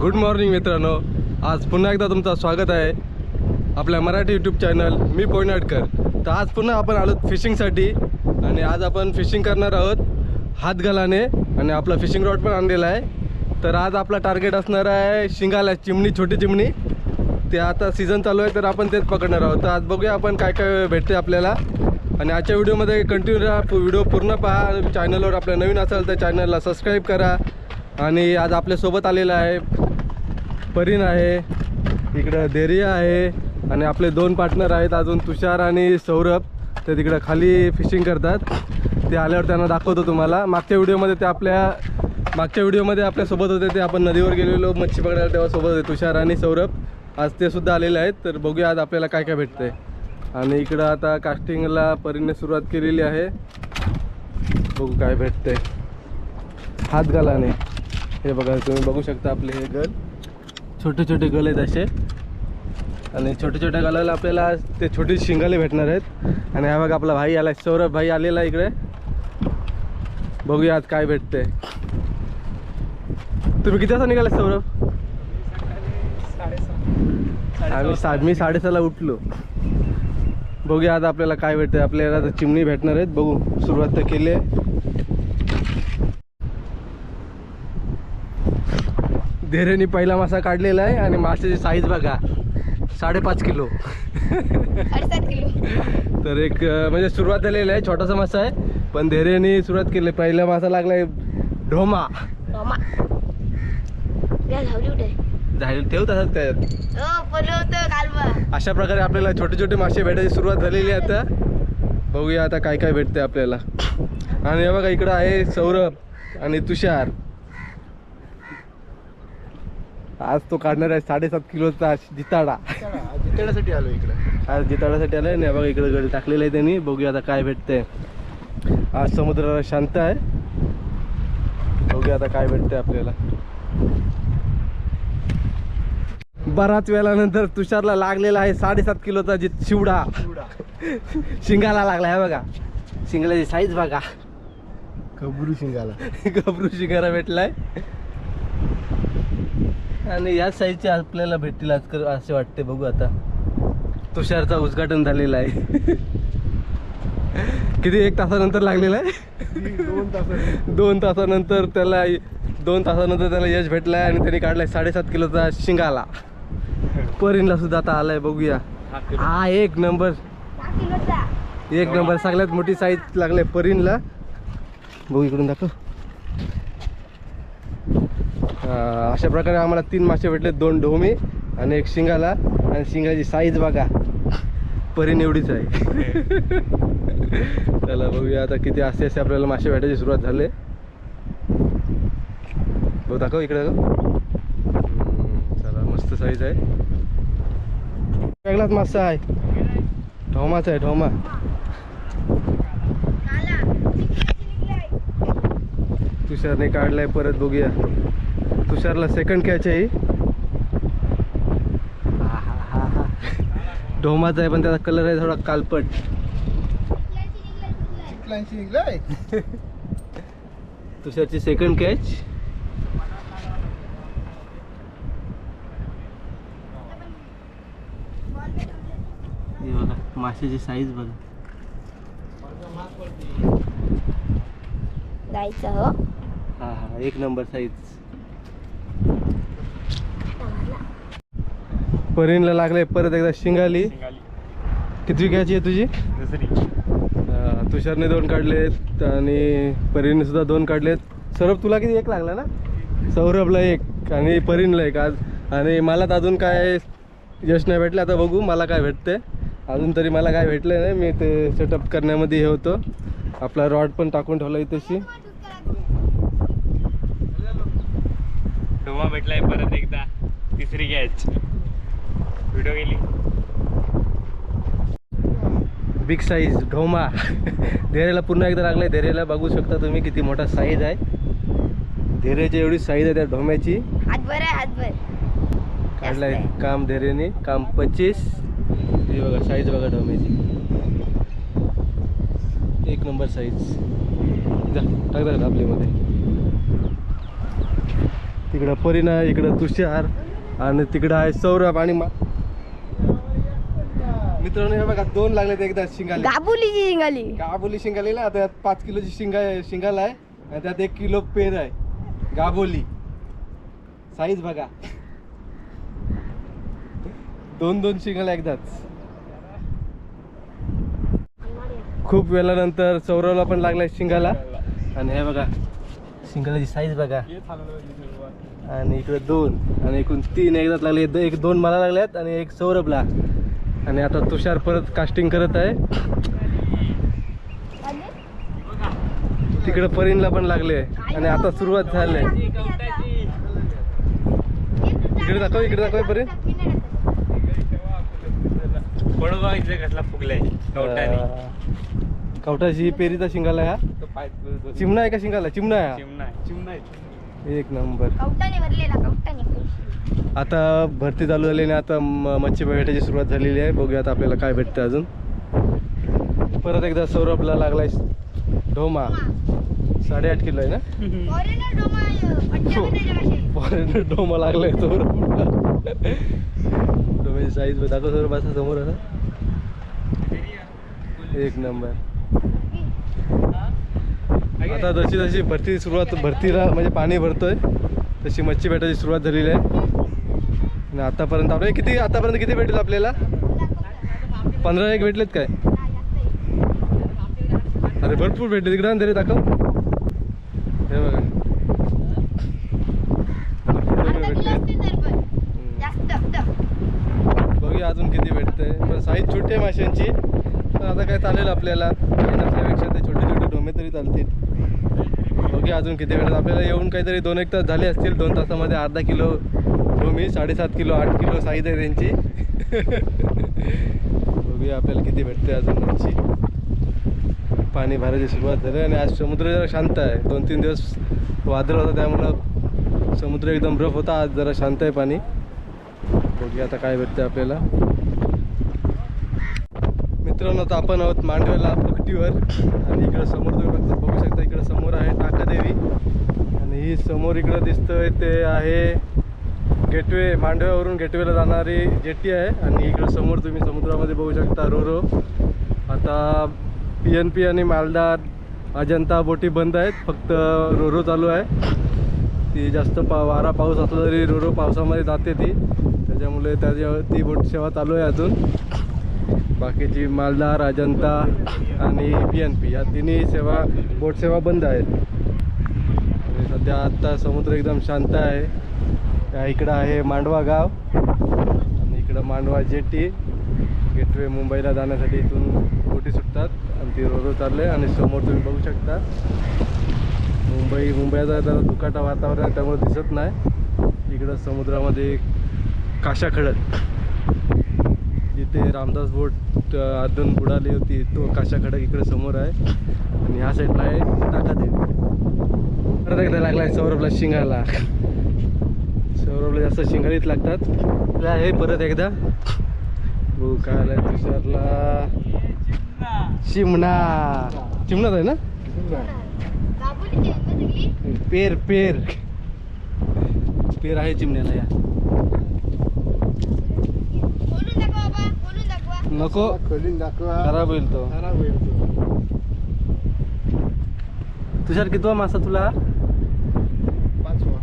Good morning मित्रांनो, आज पुन्हा एकदा तुमचं स्वागत आहे आपल्या मराठी यूट्यूब चॅनल मी पोयनाडकर। तर आज पुन्हा आपण आलो फिशिंगसाठी आणि आज आपण फिशिंग करणार आहोत हातगालाने आणि आपला फिशिंग रॉड पण आणलेला आहे। तर आज आपला टार्गेट असणार आहे शिंगाला चिमणी, छोटी चिमणी। ते आता सीझन चालू आहे तर आपण तेच पकडणार आहोत। तर आज बघूया आपण काय काय भेटते आपल्याला। आणि आजच्या व्हिडिओमध्ये कंटिन्यू राहा, व्हिडिओ पूर्ण पहा। चॅनलवर आपल्या नवीन असाल तर चॅनलला सबस्क्राईब करा। आणि आज आपल्यासोबत आलेला आहे परीन आहे, इकडं देरिया आहे आणि आपले दोन पार्टनर आहेत अजून तुषार आणि सौरभ। ते तिकडं खाली फिशिंग करतात, ते आल्यावर त्यांना दाखवतो तुम्हाला। मागच्या व्हिडिओमध्ये आपल्यासोबत होते, ते आपण नदीवर गेलेलो मच्छी पकडायला, तेव्हा सोबत होते तुषार आणि सौरभ। आज ते सुद्धा आलेले आहेत। तर बघूया आज आपल्याला काय काय भेटतंय। आणि इकडं आता कास्टिंगला परीने सुरुवात केलेली आहे, बघू काय भेटतंय हातगालाने। हे बघा, तुम्ही बघू शकता आपले हे गल, छोटे छोटे गल आहेत असे। आणि छोटे छोट्या गालाला आपल्याला ते छोटी शिंगाले भेटणार आहेत। आणि हा बघा आपला भाई आला, सौरभ भाई आलेला इकडे। बघूया आज काय भेटतंय। तुम्ही किती वाजता निघाले सौरभ? मी 6:30ला उठलो। बघूया आज आपल्याला काय भेटतंय। आपल्याला आता चिमणी भेटणार आहेत, बघू। सुरुवात तर केली आहे। धेरेनी पहिला मासा काढलेला आहे आणि माशाची साईज बघा 5.5 किलो 7.5 किलो। तर एक म्हणजे सुरुवात झालेली आहे, छोटासा मासा आहे पण धेरेनी सुरुवात केली। पहिला मासा लागलाय ढोमा। ठेव तसंच काय अशा प्रकारे आपल्याला छोटे छोटे मासे भेटायची सुरुवात झालेली आहे आता। बघूया आता काय काय भेटते आपल्याला। आणि हे बघा इकडं आहे सौरभ आणि तुषार। आज तो काढणार आहे 7.5 किलोचा जिताडा। जिताड्यासाठी आलो इकडे, आज जिताड्यासाठी आलाय ना। बघा इकडे गड टाकलेलं आहे त्यांनी। बघूया आता काय भेटतंय। आज समुद्र शांत आहे, बघूया आता काय भेटतंय आपल्याला। बराच वेळानंतर तुषारला लागलेला आहे 7.5 किलोचा शिवडा। शिंगाला लागला आहे बघा, शिंगाची साईज बघा, गबरू शिंगाला गबरू शिंगारा भेटलाय। आणि या साईजचे आपल्याला भेटतील आज असे वाटते। बघू आता। तुषारचा उद्घाटन झालेला आहे। किती 1 तासानंतर लागलेला आहे। 2 तासानंतर त्याला 2 तासानंतर त्याला यश भेटलाय आणि त्याने काढलाय 7.5 किलोचा शिंगाला। परीनला सुद्धा आता आलाय, बघूया। हा एक नंबर सगळ्यात मोठी साईज लागलाय परीनला। बघू इकडून दाखव। अशा प्रकारे आम्हाला 3 मासे भेटले, 2 ढोमे आणि 1 शिंगाला। आणि शिंगाची साईज बघा परीन एवढीच आहे। चला बघूया आता किती असे आपल्याला मासे भेटायची सुरुवात झाली। बघ दाखव इकडे दाखव। चला मस्त साईज आहे, वेगळाच मासा आहे, ढोमाचा आहे, ढोमा। तुषारने काढलाय परत, बघूया। तुषारला सेकंड कॅच आहे। ढोमाचा आहे पण त्याचा कलर आहे थोडा कालपट। तुषारची सेकंड कॅच। बघा माशाची साईज बघा। जायचं हो। हा एक नंबर साईज। परीनला लागले परत एकदा शिंगाली। किती घ्यायची आहे तुझी? तुषारने 2 काढलेत आणि परीने सुद्धा 2 काढलेत। सौरभ तुला किती? 1 लागला ना? सौरभला 1 आणि परीनला 1 आज। आणि मला तर अजून काय यश नाही भेटलं, आता बघू मला काय भेटते। अजून तरी मला काय भेटलं नाही, मी ते सेटअप करण्यामध्ये हे होतो। आपला रॉड पण टाकून ठेवला इथेशी। ढोमा भेटलाय परत एकदा, 3री कॅच। व्हिडिओ गेली बिग साईज ढोमा। धेरेला पुन्हा एकदा लागलाय। धेरेला बघू शकता तुम्ही किती मोठा साईज आहे। धेरेची एवढी साईज आहे त्या ढोम्याची। हातभर काढलाय काम धेरेने, काम 25। ही बघा साईज बघा ढोम्याची, 1 नंबर साईज। जा टाक आपल्यामध्ये। इकडं परीन आहे, इकडं तुषार आणि तिकडं आहे सौरभ आणि मित्रांनो हे बघा 2 लागलेत एकदा शिंगाले. गाबुलीची शिंगाली. गाबोली शिंगालेला आता यात 5 किलोची शिंगाला आहे आणि त्यात 1 किलो पेर आहे. गाबोली साईज बघा, 2 शिंगाला एकदाच. खूप वेळानंतर सौरवला पण लागलाय शिंगाला आणि हे बघा शिंगालाची साईज बघा. आणि इकडे 2 आणि एकूण 3 एकदाच लागले. 2 मला लागल्यात आणि 1 सौरभला. आणि आता तुषार परत कास्टिंग करत आहे. तिकडे परीनला पण लागले आणि आता सुरुवात झाली आहे. इकडे दाखव परीन. बडोबा इथे कसला फुगलाय कवटाने. कवटाची पेरीचा शिंगाला हा. चिमणा आहे का शिंगाला? चिमणा आहे हा. चिमणा एक नंबर. कवटाने भरलेला कवटाने. आता भरती चालू झाली आणि आता मच्छी भेटायची सुरुवात झालेली आहे. बघूया आता आपल्याला काय भेटतं अजून. परत एकदा सौरभला लागलाय ढोमा. 8.5 किलो आहे ना. फॉरेनर ढोमा लागलाय सौरभला. ढोम्याची साईज दाखव सौरभ असा समोर असा. एक नंबर. आता जशी जशी भरतीला म्हणजे पाणी भरतोय तशी मच्छी भेटायची सुरुवात झालेली आहे. आणि आतापर्यंत किती भेटले आपल्याला? 15 एक भेटलेत काय? अरे भरपूर भेटले. तिकडे तरी दाखव. हे बघा बघूया अजून किती भेटतंय. पण साईज छोटी आहे माशांची. पण आता काय चालेल आपल्याला. काही नसल्यापेक्षा ते छोटे छोटे डोमे तरी चालतील. बघूया अजून किती भेटतात आपल्याला. येऊन काहीतरी 2-1 तास झाले असतील. 2 तासामध्ये अर्धा किलो डोमी, 7.5 किलो 8 किलो साईज आहे त्यांची. बघूया आपल्याला किती भेटते अजून त्यांची. पाणी भरायची सुरुवात झाली आणि आज समुद्र जरा शांत आहे. 2-3 दिवस वादळ होता त्यामुळं समुद्र एकदम रफ होता. आज जरा शांत आहे पाणी. बघूया आता काय भेटते आपल्याला. मित्रांनो आता आपण आहोत मांडव्याला पकटीवर आणि इकडं समोर तुम्ही बघू शकता. इकडं समोर आहे टाकादेवी आणि ही समोर इकडं दिसतंय ते आहे गेटवे. मांडव्यावरून गेटवेला जाणारी जेटी आहे. आणि इकडं समोर तुम्ही समुद्रामध्ये बघू शकता रोरो. आता PNP आणि मालदार अजंता बोटी बंद आहेत. फक्त रोरो चालू आहे. ती जास्त वारा पाऊस असला तरी रोरो पावसामध्ये जाते ती. त्याच्यामुळे ती बोट सेवा चालू आहे अजून. बाकीची मालदार अजंता आणि PNP या तिन्ही बोट सेवा बंद आहेत. आणि सध्या आत्ता समुद्र एकदम शांत आहे. इकडं आहे मांडवा गाव आणि इकडं मांडवा जेटी. गेटवे मुंबईला जाण्यासाठी इथून बोटी सुटतात आणि ती रोरो चालले. आणि समोर तुम्ही बघू शकता मुंबईचा जरा धुकाटा वातावरण आहे त्यामुळे दिसत नाही. इकडं समुद्रामध्ये काशा खडक जिथे रामदास बोट अजून बुडाली होती तो काशा खडक इकडे समोर आहे. आणि ह्या साईडला आहे टाकादेवी. परत एकदा लागलाय सौरभला शिंगाला. सौरभला जास्त शिंगालीत लागतात. हे परत एकदा बघू काय आलाय तुषारला. चिमणाच आहे ना. पेर आहे चिमण्याला. या नको खोलून दाखवा. खराब होईल तो. तुषार कितवा मासा तुला? 5वा.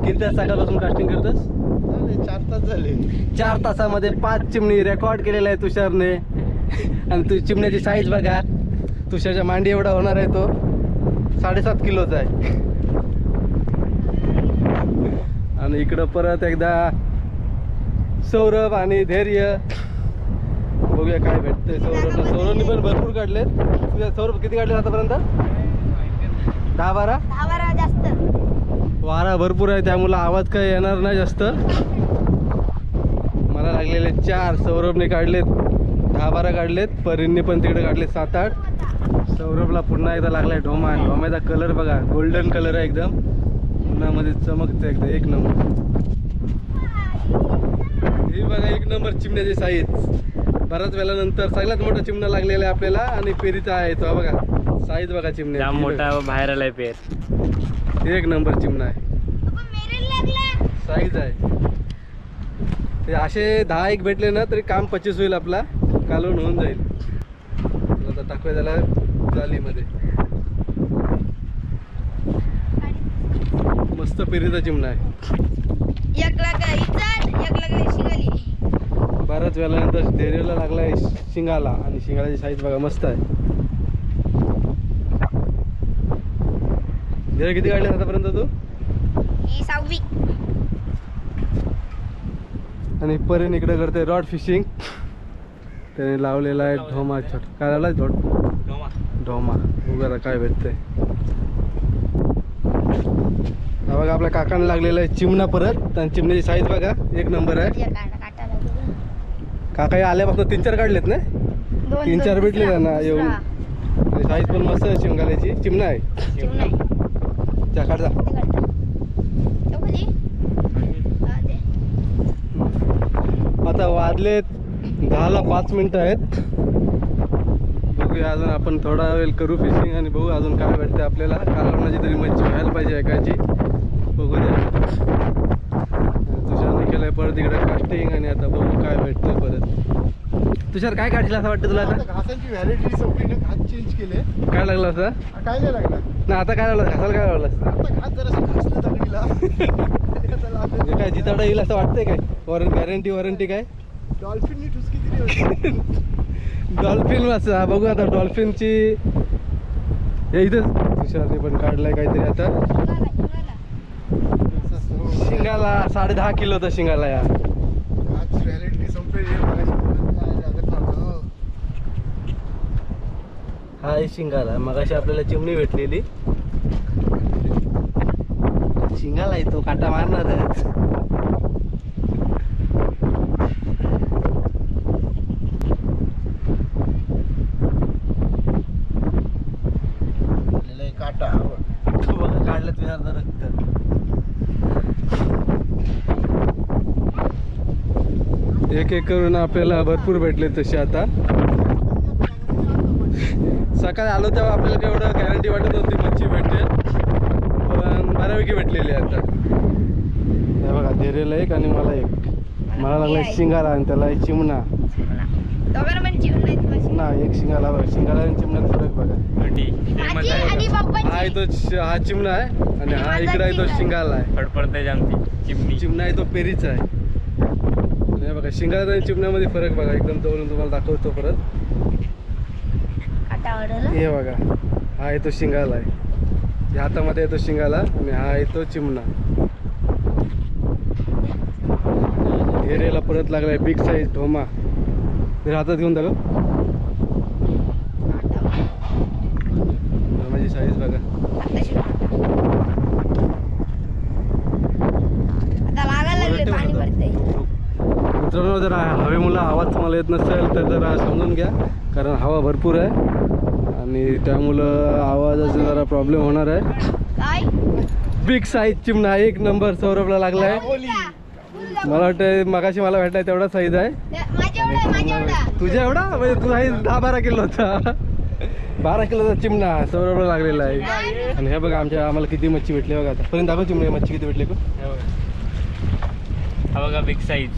किती तास सकाळपासून कास्टिंग करतोस? 4 तास झाले. 4 तासामध्ये 5 चिमणी रेकॉर्ड केलेला आहे तुषारने. आणि तू चिमण्याची साईज बघा. तुषारच्या मांडी एवढा होणार आहे तो. 7.5 किलोचा आहे. आणि इकडं परत एकदा सौरभ आणि धैर्य. बघूया काय भेटतंय सौरभला. सौरभने पण भरपूर काढलेत. तुझ्या सौरभ किती काढले आतापर्यंत? 10-12 जास्त. वारा भरपूर आहे त्यामुळे आवाज काही येणार नाही जास्त. मला लागलेले 4. सौरभने काढलेत 10-12 काढलेत. परींनी पण तिकडे काढले 7-8. सौरभला पुन्हा एकदा लागलाय ढोमा. ढोम्याचा कलर बघा गोल्डन कलर आहे एकदम. उन्हामध्ये चमकतं एकदम. एक नंबर. ही बघा 1 नंबर चिमण्याची साईज. बऱ्याच वेळानंतर सगळ्यात मोठा चिमणा लागलेला आहे आपल्याला. आणि पेरीचा आहे तो बघा. साईज बघा चिमण्या मोठा बाहेर आलाय पेर. 1 नंबर चिमणा आहे. साईज आहे. ते असे 10 भेटले ना तरी काम 25 होईल, आपला कालवून होऊन जाईल. आता टाकूया त्याला जालीमध्ये. मस्त पेरीचा चिमणा आहे. एक लागला इचार, एक लागला शिंगाली. बऱ्याच वेळानंतर डेरेला लागलाय शिंगाला, आणि शिंगालाची साईज बघा मस्त आहे. डेरे किती काढले आतापर्यंत तू? ही 6वी. आणि पर्यंत इकडे करते रॉड फिशिंग. त्याने लावलेला आहे ढोमा. छोट काय लावला ढोमा. उगाला काय भेटतंय. हा बघा आपल्या काकांना लागलेला आहे चिमणा परत. आणि चिमण्याची साईज बघा एक नंबर आहे. काटा लागला. काका आल्यापासून 3-4 काढलेत ना. 3-4 भेटले त्यांना येऊन. साईज पण मस्त आहे शिंगाल्याची. चिमणा आहे. चिमणा आहे. जा काढ जा. ते काढता. तो खाली. हा दे. आता वाजले 10ला 5 मिनिटं आहेत. बघूया अजून आपण थोडा वेळ करू फिशिंग आणि बघू अजून काय भेटते आपल्याला. कालवणाची तरी मच्छी व्हायला पाहिजे एकाची. बघू द्या. तुषारने केलंय परत इकडे कास्टिंग, आणि आता बघू काय भेटतं परत. तुषार काय काढशील असं वाटतं तुला आता? घासांची व्हॅरायटी संपली ना, घास चेंज केले. काय लागलं असं? काय नाही लागला ना आता काय लागलं? घासाला काय लागलं? आता घास जरा घासलं दगडीला. म्हणजे काय जिताडा येईल असं वाटतंय काय? गॅरंटी काय? डॉल्फिननी ठुसकी दिली होती. डॉल्फिन वाचा बघू आता. डॉल्फिनची हे इथं तुषारने पण काढलाय काहीतरी आता. शिंगाला 10.5 किलोचा शिंगाला या. घास व्हॅरायटी संपली. हा आहे शिंगाला. मगाशी आपल्याला चिमणी भेटलेली. शिंगाला येतो काटा मारणारच. काटा तो बघा काढलं तुझ्या रक्त. एक करून आपल्याला भरपूर भेटले तसे. आता सकाळी आलो तेव्हा आपल्याला तेवढं गॅरंटी वाटत होती मच्छी भेटेल, पण बऱ्यापैकी भेटलेली आहे आता. हे बघा धेरेला एक आणि मला एक. मला लागला शिंगाला आणि त्याला एक चिमणा. दोघांना पण चिमणा आहे तुला. ना एक शिंगाला बघा. शिंगाला आणि चिमण्यात फरक बघा. माझी आणि पप्पाची. हा आहे तो हा चिमणा आहे, आणि हा इकडे आहे तो शिंगाला आहे. फडफडते जामती चिमणी. चिमणा आहे तो पेरीचा आहे. आणि हे बघा शिंगाला आणि चिमण्यामध्ये फरक बघा. एकदम जवळून तुम्हाला दाखवतो परत. काटा आवडला. हे बघा हा आहे तो शिंगाला आहे. या हातामध्ये आहे तो शिंगाला, आणि हा आहे तो चिमणा. घेरेला परत लागलाय बिग साईज ढोमा. जर हातात घेऊन दाखव. माझी साईज बघा. आता लागायला लागले. पाणी भरतंय. मित्रांनो जर हवेमुळे आवाज तुम्हाला येत नसेल तर जरा समजून घ्या, कारण हवा भरपूर आहे आणि त्यामुळं आवाजाचा जरा प्रॉब्लेम होणार आहे. काय? बिग साईज चिमणा एक नंबर सौरभला लागलाय. मला वाटतं मगाशी मला भेटलाय तेवढा साईज आहे. माझ्या एवढा, माझ्या एवढा. तुझ्या एवढा म्हणजे तू आहे 10-12 किलोचा. 12 किलोचा चिमणा सौरभला लागलेला आहे. आणि हे बघा आम्हाला किती मच्छी भेटली बघा. आता पर्यंत दाखव चिमणी मच्छी किती भेटली. हा बघा बिग साईज.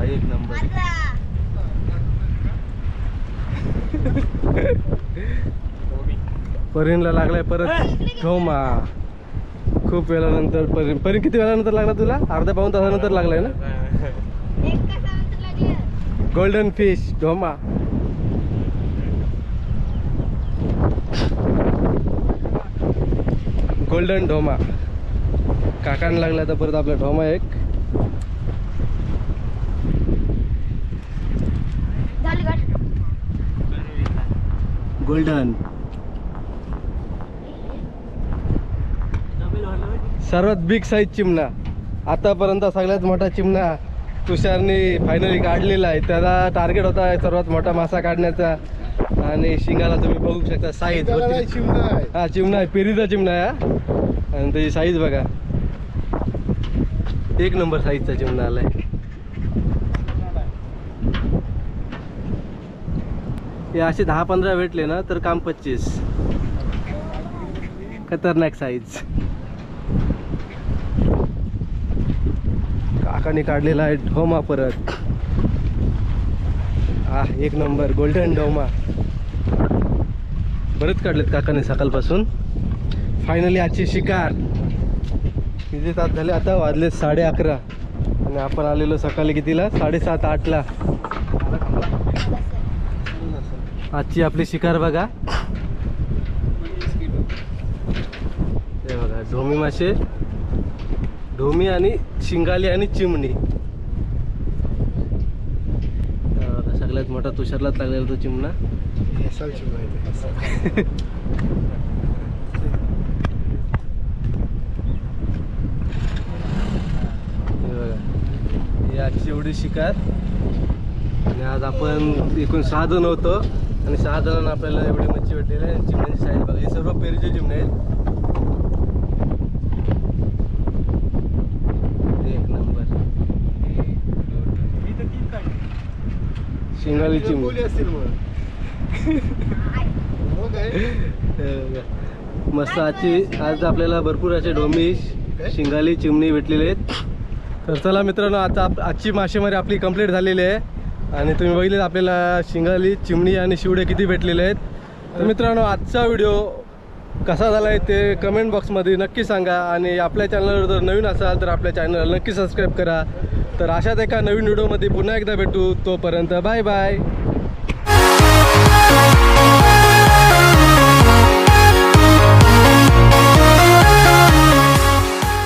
एक नंबर. परीनला लागलाय परत ढोमा. खूप वेळानंतर परीन किती वेळानंतर लागला तुला? अर्धा पाऊण तासानंतर लागलाय ना. एक तासानंतर लागलं. गोल्डन फिश ढोमा. गोल्डन ढोमा काकांना लागला. तर परत आपला ढोमा एक. झाली गाठ. गोल्डन सर्वात बिग साईज चिमणा. आतापर्यंत सगळ्यात मोठा चिमणा तुषारने फायनली काढलेला आहे. त्याला टार्गेट होता सर्वात मोठा मासा काढण्याचा, आणि शिंगाला तुम्ही बघू शकता साईज. हा चिमणा आहे, पेरीचा चिमणा आहे. आणि त्याची साईज बघा. एक नंबर साईजचा चिमणा आलाय. हे असे 10-15 भेटले ना तर काम 25. खतरनाक साईज. काकाने काढलेला आहे ढोमा परत. हा एक नंबर गोल्डन ढोमा. बरेच काढलेत काकाने सकाळपासून. फायनली आजची शिकार. किती तास झाले आता? वाजले 11:30 आणि आपण आलेलो सकाळी कितीला? 7:30-8ला. आजची आपली शिकार बघा. हे बघा ढोमी मासे, ढोमी आणि शिंगाली आणि चिमणी. सगळ्यात मोठा तुषारलाच लागलेला तो चिमणा. हेसाल चिमणा आहे ते, हेसाल. हे बघा ही आजची एवढी शिकार. आणि आज आपण एकूण 6 जण होतो आणि 6 जणांना आपल्याला एवढी मच्छी भेटलेली आहे. चिमण्यांची साईज बघा, हे सर्व पेरीचे चिमणे आहेत. एक नंबर शिंगाली चिमणी. बोली असतील मग. मग काय? हे बघा. मस्त आज आपल्याला भरपूर असे ढोमी, शिंगाली, चिमणी भेटलेले आहेत. तर चला मित्रांनो, आता आजची मासेमारी आपली कंप्लीट झालेली आहे. आणि तुम्ही बघितले आपल्याला शिंगाली, चिमणी आणि शिवडे किती भेटलेले आहेत. तर मित्रांनो, आजचा व्हिडिओ कसा झाला आहे ते कमेंट बॉक्समध्ये नक्की सांगा. आणि आपल्या चॅनलवर जर नवीन असाल तर आपल्या चॅनलला नक्की सबस्क्राईब करा. तर अशाच एका नवीन व्हिडिओमध्ये पुन्हा एकदा भेटू. तोपर्यंत बाय बाय.